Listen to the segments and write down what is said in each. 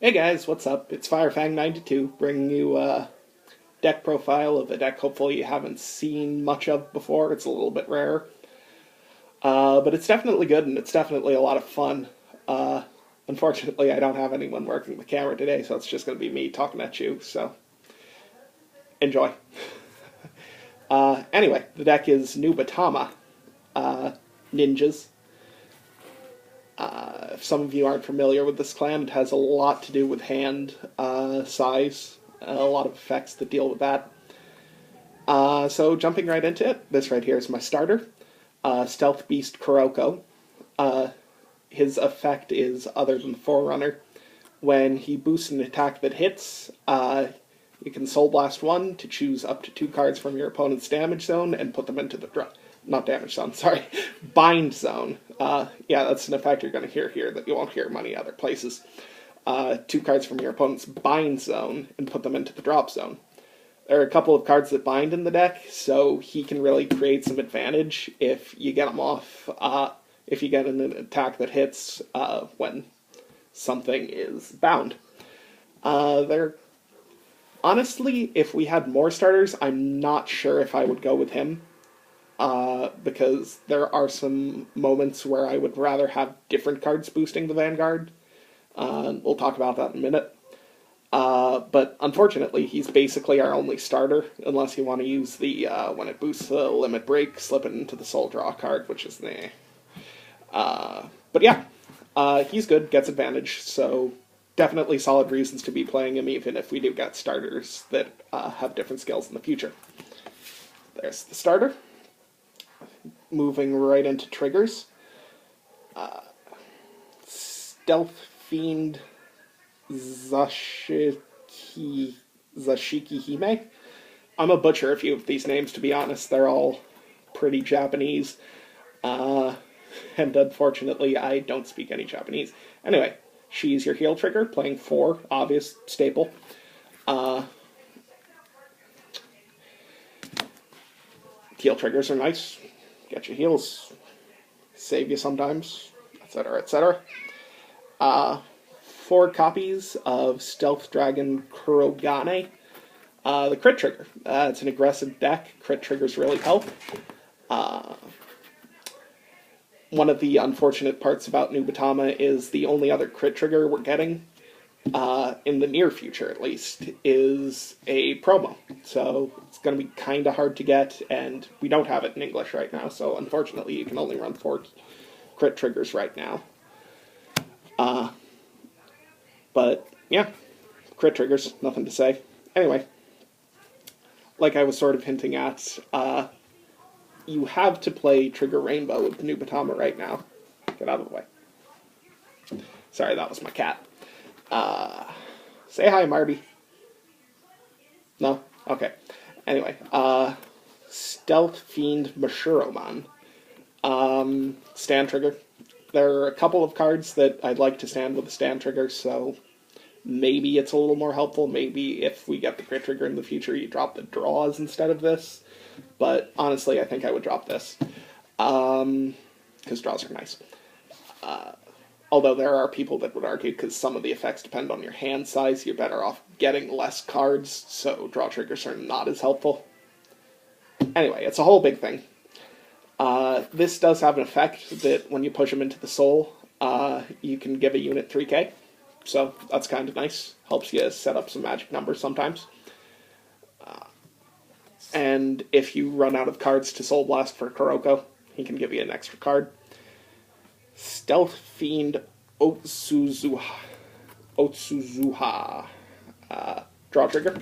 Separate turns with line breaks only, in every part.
Hey guys, what's up? It's Firefang92 bringing you a deck profile of a deck hopefully you haven't seen much of before. It's a little bit rare. But it's definitely good and it's definitely a lot of fun. Uh, Unfortunately, I don't have anyone working the camera today, so it's just going to be me talking at you, so enjoy. Anyway, the deck is Nubatama, ninjas. If some of you aren't familiar with this clan, it has a lot to do with hand size, a lot of effects that deal with that. So jumping right into it, this right here is my starter, Stealth Beast Kuroko. His effect is, other than the Forerunner, when he boosts an attack that hits, you can Soul Blast 1 to choose up to 2 cards from your opponent's damage zone and put them into the not damage zone, sorry, bind zone. Yeah, that's an effect you're going to hear here that you won't hear many other places. 2 cards from your opponent's bind zone and put them into the drop zone. There are a couple of cards that bind in the deck, so he can really create some advantage if you get him off, if you get an attack that hits when something is bound. Honestly, if we had more starters, I'm not sure if I would go with him. Because there are some moments where I would rather have different cards boosting the Vanguard. We'll talk about that in a minute. But unfortunately, he's basically our only starter, unless you want to use the, when it boosts the limit break, slip it into the soul draw card, which is meh. But yeah, he's good, gets advantage, so definitely solid reasons to be playing him, even if we do get starters that have different skills in the future. There's the starter. Moving right into triggers. Stealth Fiend Zashiki Hime. I'm a butcher a few of these names, to be honest. They're all pretty Japanese. And unfortunately, I don't speak any Japanese. Anyway, she's your heal trigger, playing 4, obvious staple. Heal triggers are nice. Get your heals, save you sometimes, etc., etc. 4 copies of Stealth Dragon Kurogane. The crit trigger. It's an aggressive deck. Crit triggers really help. One of the unfortunate parts about Nubatama is the only other crit trigger we're getting, in the near future at least, is a promo. So it's going to be kind of hard to get, and we don't have it in English right now, so unfortunately you can only run 4 crit triggers right now. But yeah, crit triggers, nothing to say. Anyway, like I was sort of hinting at, you have to play Trigger Rainbow with Nubatama right now. Get out of the way. Sorry, that was my cat. Say hi, Marby. No? Okay. Anyway, Stealth Fiend Mashuroman. Stand trigger. There are a couple of cards that I'd like to stand with a stand trigger, so maybe it's a little more helpful. Maybe if we get the crit trigger in the future, you drop the draws instead of this. But honestly, I think I would drop this. Because draws are nice. Although there are people that would argue, because some of the effects depend on your hand size, you're better off getting less cards, so draw triggers are not as helpful. Anyway, it's a whole big thing. This does have an effect that when you push them into the soul, you can give a unit 3k. So that's kind of nice. Helps you set up some magic numbers sometimes. And if you run out of cards to Soul Blast for Kuroko, he can give you an extra card. Stealth Fiend Otsuzuha. Draw trigger.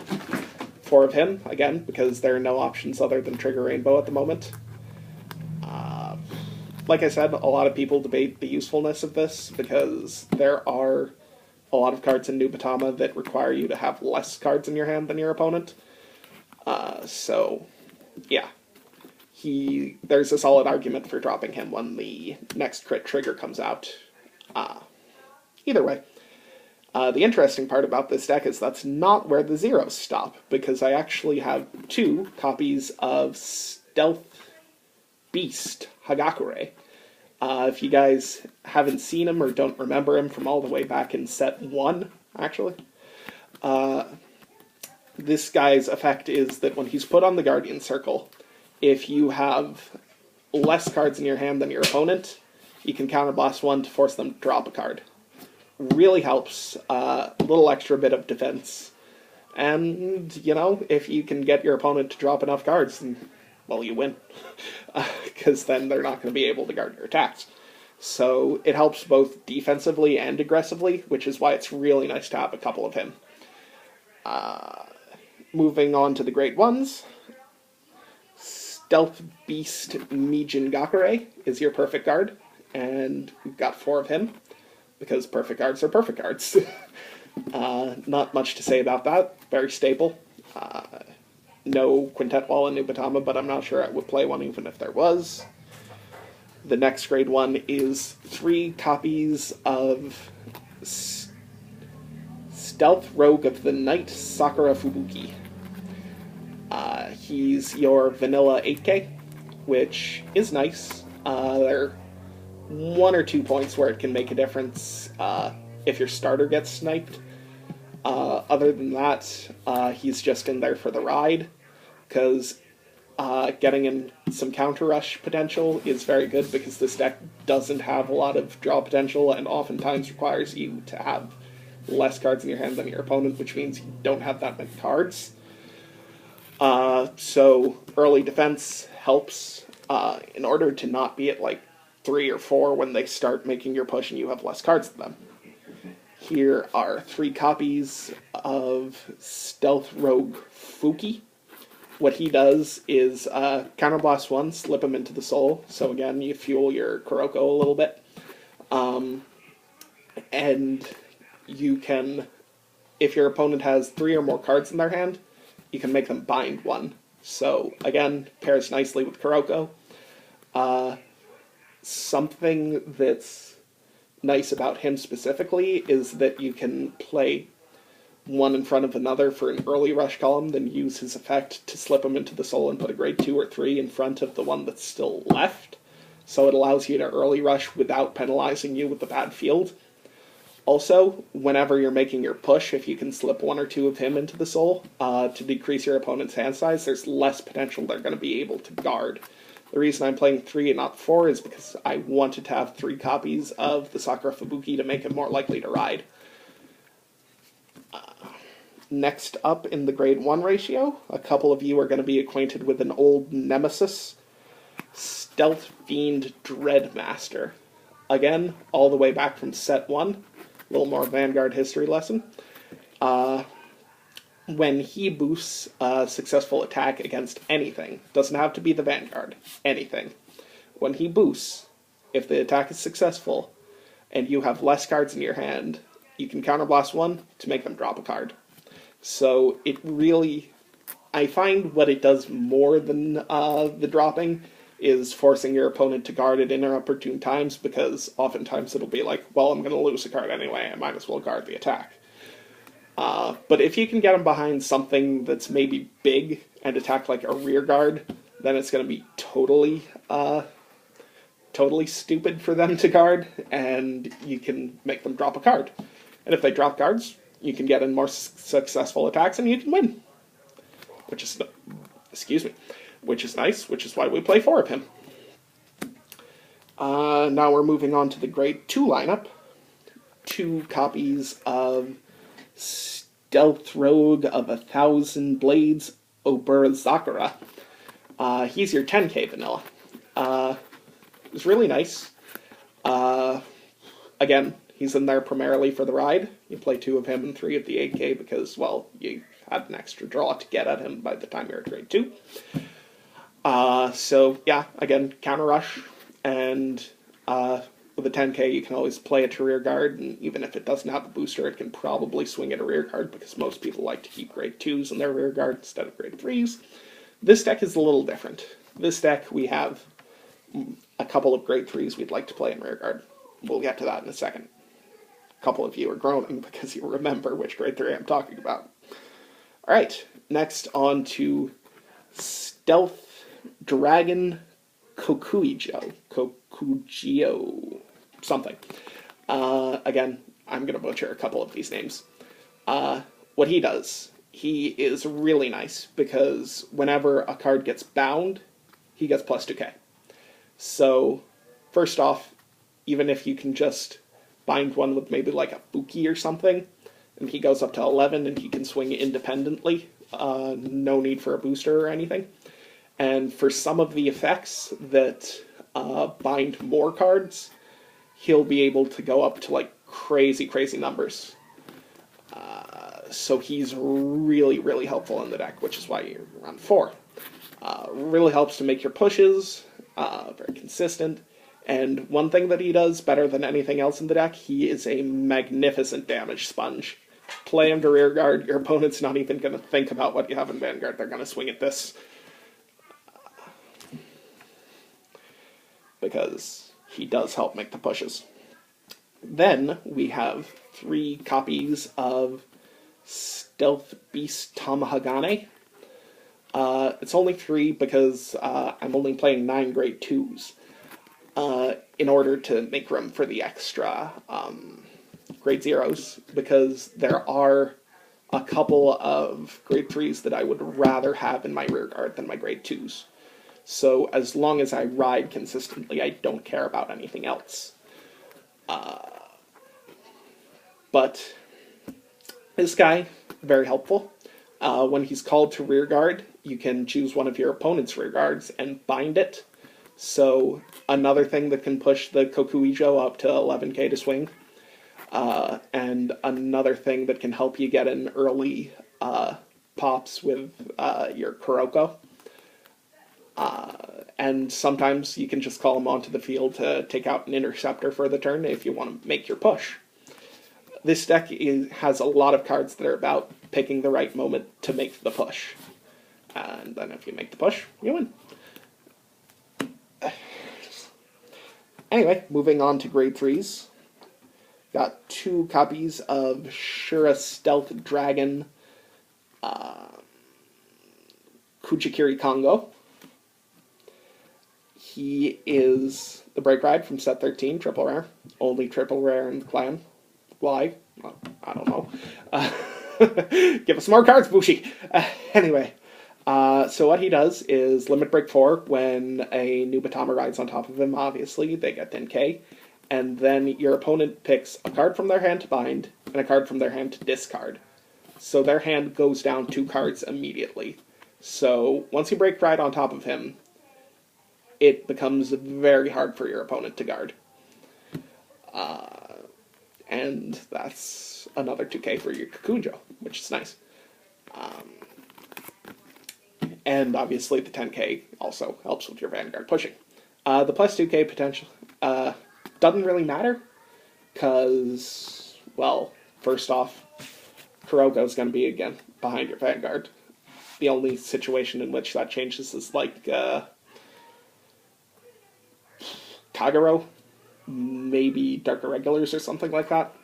4 of him, again, because there are no options other than Trigger Rainbow at the moment. Like I said, a lot of people debate the usefulness of this, because there are a lot of cards in Nubatama that require you to have less cards in your hand than your opponent. So, yeah. There's a solid argument for dropping him when the next crit trigger comes out. Either way. The interesting part about this deck is that's not where the zeros stop, because I actually have 2 copies of Stealth Beast Hagakure. If you guys haven't seen him or don't remember him from all the way back in set 1, actually, this guy's effect is that when he's put on the Guardian Circle, if you have less cards in your hand than your opponent, you can counterblast 1 to force them to drop a card. Really helps. A little extra bit of defense. And, you know, if you can get your opponent to drop enough cards, then, well, you win. Because then they're not going to be able to guard your attacks. So it helps both defensively and aggressively, which is why it's really nice to have a couple of him. Moving on to the Great Ones. Stealth Beast Mijin Gakure is your perfect guard, and we've got 4 of him, because perfect guards are perfect guards. Not much to say about that. Very stable. No Quintet Wall in Nubatama, but I'm not sure I would play one even if there was. The next Grade 1 is 3 copies of Stealth Rogue of the Night, Sakura Fubuki. He's your vanilla 8K, which is nice. There are 1 or 2 points where it can make a difference if your starter gets sniped. Other than that, he's just in there for the ride, because getting in some counter rush potential is very good, because this deck doesn't have a lot of draw potential and oftentimes requires you to have less cards in your hand than your opponent, which means you don't have that many cards. So early defense helps in order to not be at like 3 or 4 when they start making your push and you have less cards than them. Here are 3 copies of Stealth Rogue Fuki. What he does is counterblast 1, slip him into the soul. So again, you fuel your Kuroko a little bit. And you can, if your opponent has 3 or more cards in their hand, you can make them bind 1. So again, pairs nicely with Kuroko. Something that's nice about him specifically is that you can play one in front of another for an early rush column, then use his effect to slip him into the soul and put a grade 2 or 3 in front of the one that's still left. So it allows you to early rush without penalizing you with the bad field. Also, whenever you're making your push, if you can slip 1 or 2 of him into the soul to decrease your opponent's hand size, there's less potential they're going to be able to guard. The reason I'm playing 3 and not 4 is because I wanted to have 3 copies of the Sakura Fubuki to make him more likely to ride. Next up in the Grade 1 ratio, a couple of you are going to be acquainted with an old nemesis, Stealth Fiend Dreadmaster. Again, all the way back from set 1, a little more Vanguard history lesson. When he boosts a successful attack against anything, doesn't have to be the Vanguard, anything. When he boosts, if the attack is successful, and you have less cards in your hand, you can counterblast 1 to make them drop a card. So it really, I find what it does more than the dropping is forcing your opponent to guard at inopportune times, because oftentimes it'll be like, well, I'm going to lose a card anyway, I might as well guard the attack. But if you can get them behind something that's maybe big and attack like a rear guard, then it's going to be totally stupid for them to guard, and you can make them drop a card. And if they drop cards, you can get in more successful attacks and you can win. Which is nice, which is why we play 4 of him. Now we're moving on to the Grade 2 lineup. 2 copies of Stealth Rogue of 1,000 Blades, Obura Zakura. He's your 10k vanilla. It's really nice. Again, he's in there primarily for the ride. You play 2 of him and 3 of the 8k because, well, you had an extra draw to get at him by the time you're at Grade 2. So, yeah, again, counter rush, and with a 10k you can always play it to rear guard, and even if it doesn't have a booster, it can probably swing at a rear guard, because most people like to keep Grade 2s in their rear guard instead of Grade 3s. This deck is a little different. This deck, we have a couple of Grade 3s we'd like to play in rear guard. We'll get to that in a second. A couple of you are groaning because you remember which Grade 3 I'm talking about. Alright, next on to Stealth Dragon Kokugio, something. Again, I'm going to butcher a couple of these names. What he does, he is really nice because whenever a card gets bound, he gets plus 2k. So, first off, even if you can just bind one with maybe like a Buki or something, and he goes up to 11 and he can swing independently, no need for a booster or anything. And for some of the effects that bind more cards, he'll be able to go up to like crazy numbers. So he's really, really helpful in the deck, which is why you're on 4. Really helps to make your pushes very consistent. And one thing that he does better than anything else in the deck, he is a magnificent damage sponge. Play him to rearguard, your opponent's not even going to think about what you have in Vanguard. They're going to swing at this. Because he does help make the pushes. Then we have 3 copies of Stealth Beast Tamahagane. It's only 3 because I'm only playing 9 grade 2s in order to make room for the extra grade 0s, because there are a couple of grade 3s that I would rather have in my rearguard than my grade 2s. So as long as I ride consistently, I don't care about anything else. But this guy, very helpful. When he's called to rearguard, you can choose one of your opponent's rearguards and bind it. So another thing that can push the Kokuijo up to 11k to swing. And another thing that can help you get in early pops with your Kuroko. And sometimes you can just call them onto the field to take out an interceptor for the turn if you want to make your push. This deck has a lot of cards that are about picking the right moment to make the push. And then if you make the push, you win. Anyway, moving on to grade 3s. Got 2 copies of Shura Stealth Dragon Kuchikiri Kongo. He is the Break Ride from set 13, triple rare. Only triple rare in the clan. Why? Well, I don't know. Give us more cards, Bushi! Anyway, so what he does is limit break 4 when a Nubatama rides on top of him, obviously. They get 10k. And then your opponent picks a card from their hand to bind and a card from their hand to discard. So their hand goes down 2 cards immediately. So once you break ride on top of him, it becomes very hard for your opponent to guard. And that's another 2k for your Kakujo, which is nice. And obviously the 10k also helps with your Vanguard pushing. The plus 2k potential doesn't really matter, because, well, first off, Kuroko is going to be, again, behind your Vanguard. The only situation in which that changes is like Kagero, maybe Dark Irregulars or something like that.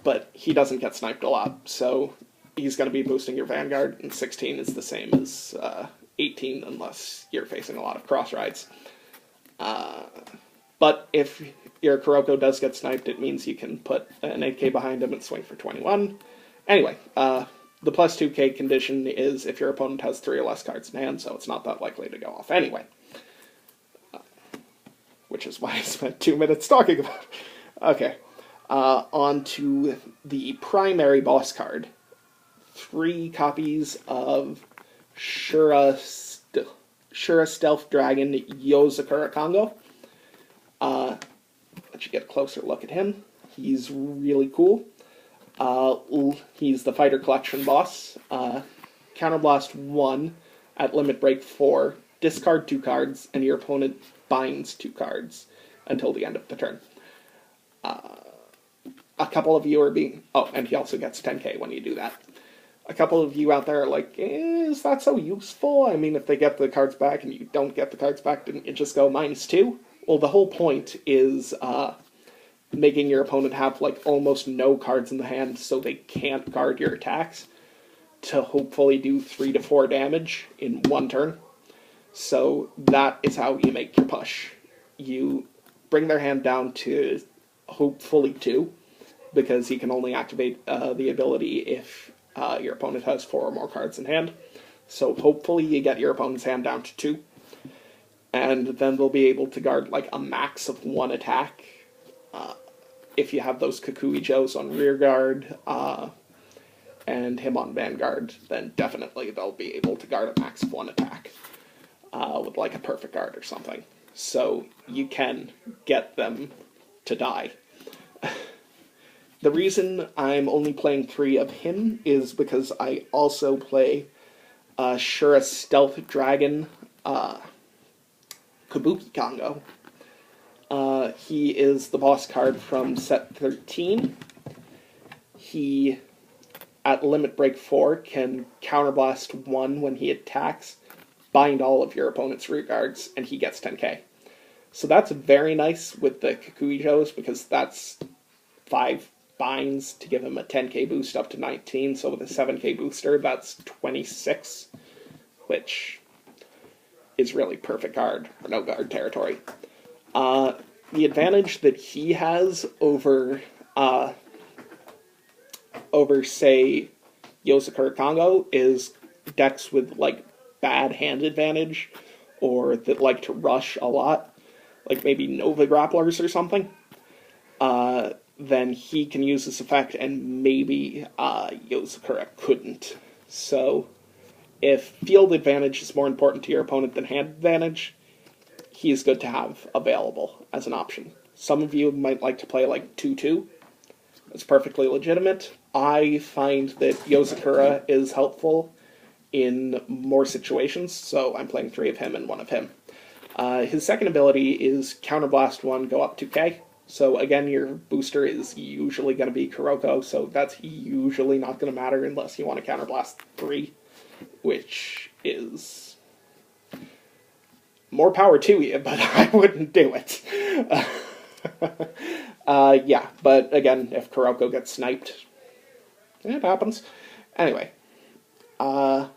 But he doesn't get sniped a lot, so he's going to be boosting your Vanguard, and 16 is the same as 18 unless you're facing a lot of cross rides. But if your Kuroko does get sniped, it means you can put an 8k behind him and swing for 21. Anyway, the plus 2k condition is if your opponent has 3 or less cards in hand, so it's not that likely to go off anyway. Which is why I spent 2 minutes talking about it. Okay, on to the primary boss card. 3 copies of Shura Stealth Dragon Yozakura Kongo. Let you get a closer look at him. He's really cool. He's the Fighter Collection boss. Counterblast 1 at limit break 4. Discard 2 cards, and your opponent binds 2 cards until the end of the turn. A couple of you are being... Oh, and he also gets 10k when you do that. A couple of you out there are like, is that so useful? I mean, if they get the cards back and you don't get the cards back, didn't you just go -2? Well, the whole point is making your opponent have like almost no cards in the hand so they can't guard your attacks to hopefully do 3 to 4 damage in one turn. So that is how you make your push. You bring their hand down to hopefully 2, because he can only activate the ability if your opponent has 4 or more cards in hand. So hopefully you get your opponent's hand down to 2. And then they'll be able to guard like a max of 1 attack. If you have those Kukui Joes on rear guard and him on vanguard, then definitely they'll be able to guard a max of 1 attack with like a perfect guard or something. So you can get them to die. The reason I'm only playing 3 of him is because I also play Shura Stealth Dragon Kabuki Kongo. He is the boss card from set 13. He, at Limit Break 4, can Counterblast 1 when he attacks, bind all of your opponent's rear guards, and he gets 10k. So that's very nice with the Kikuijos, because that's 5 binds to give him a 10k boost up to 19, so with a 7k booster, that's 26, which is really perfect guard, or no guard territory. The advantage that he has over, say, Yosakura Kongo is decks with, like, bad hand advantage, or that like to rush a lot, like maybe Nova Grapplers or something. Then he can use this effect, and maybe Yosakura couldn't. So, if field advantage is more important to your opponent than hand advantage, he's good to have available as an option. Some of you might like to play like 2-2. It's perfectly legitimate. I find that Yosakura is helpful in more situations, so I'm playing 3 of him and 1 of him. His second ability is Counterblast 1, go up 2k. So again, your booster is usually going to be Kuroko, so that's usually not going to matter unless you want to Counterblast 3, which is more power to you, but I wouldn't do it. Yeah, but again, if Kuroko gets sniped, it happens. Anyway, now,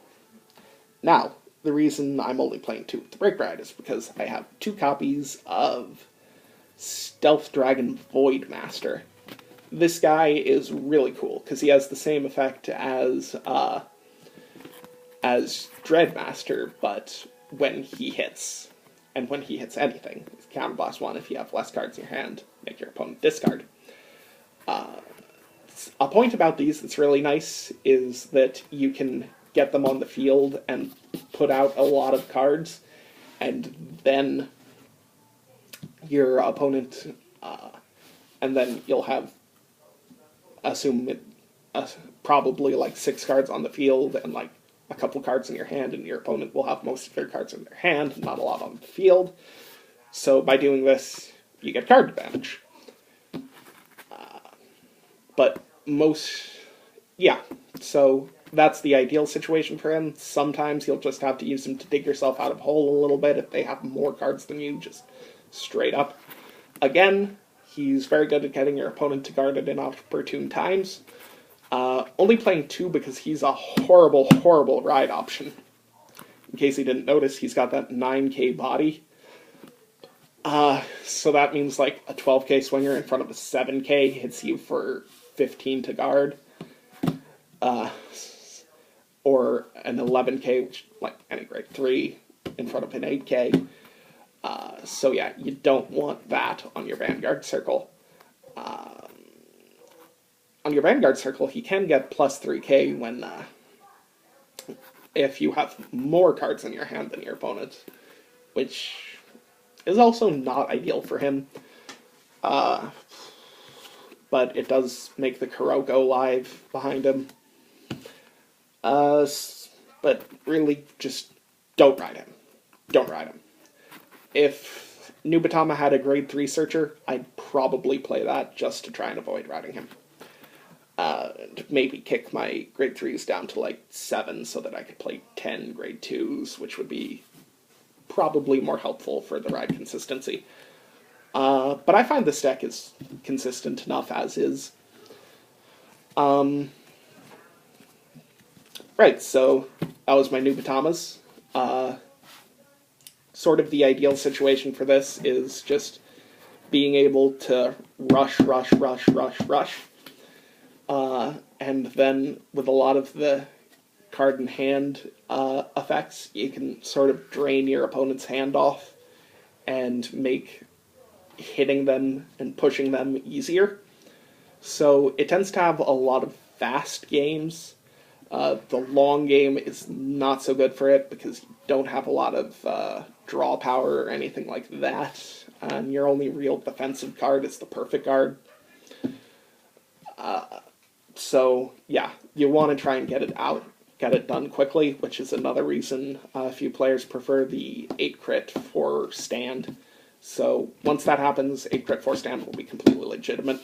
the reason I'm only playing 2 with the Break Ride is because I have 2 copies of Stealth Dragon Voidmaster. This guy is really cool, because he has the same effect as Dreadmaster, but when he hits. And when he hits anything, it's Counterblast 1 if you have less cards in your hand, make your opponent discard. A point about these that's really nice is that you can get them on the field and put out a lot of cards, and then your opponent, and then you'll have, probably like 6 cards on the field and like a couple cards in your hand, and your opponent will have most of their cards in their hand, not a lot on the field. So by doing this, you get card advantage. So that's the ideal situation for him. Sometimes you'll just have to use him to dig yourself out of a hole a little bit if they have more cards than you, just straight up. Again, he's very good at getting your opponent to guard at inopportune times. Only playing 2 because he's a horrible, horrible ride option. In case you didn't notice, he's got that 9k body. So that means like a 12k swinger in front of a 7k hits you for 15 to guard. Or an 11k, which, like any grade 3, in front of an 8k. So yeah, you don't want that on your Vanguard Circle. On your Vanguard Circle, he can get plus 3k when, if you have more cards in your hand than your opponent, which is also not ideal for him. But it does make the Kuroko live behind him. But really, just don't ride him. Don't ride him. If Nubatama had a grade 3 searcher, I'd probably play that just to try and avoid riding him. Maybe kick my grade 3s down to like 7 so that I could play 10 grade 2s, which would be probably more helpful for the ride consistency. But I find this deck is consistent enough as is. Right, so that was my Nubatamas. sort of the ideal situation for this is just being able to rush, and then with a lot of the card in hand effects, you can sort of drain your opponent's hand off and make hitting them and pushing them easier. So it tends to have a lot of fast games. The long game is not so good for it because you don't have a lot of draw power or anything like that. And your only real defensive card is the perfect guard. So yeah, you want to try and get it done quickly, which is another reason a few players prefer the 8 crit for stand. So once that happens, 8 crit for stand will be completely legitimate.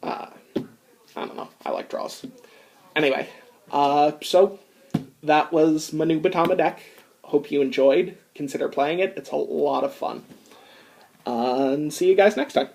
I don't know, I like draws. Anyway, so that was my Nubatama deck. Hope you enjoyed. Consider playing it. It's a lot of fun. And see you guys next time.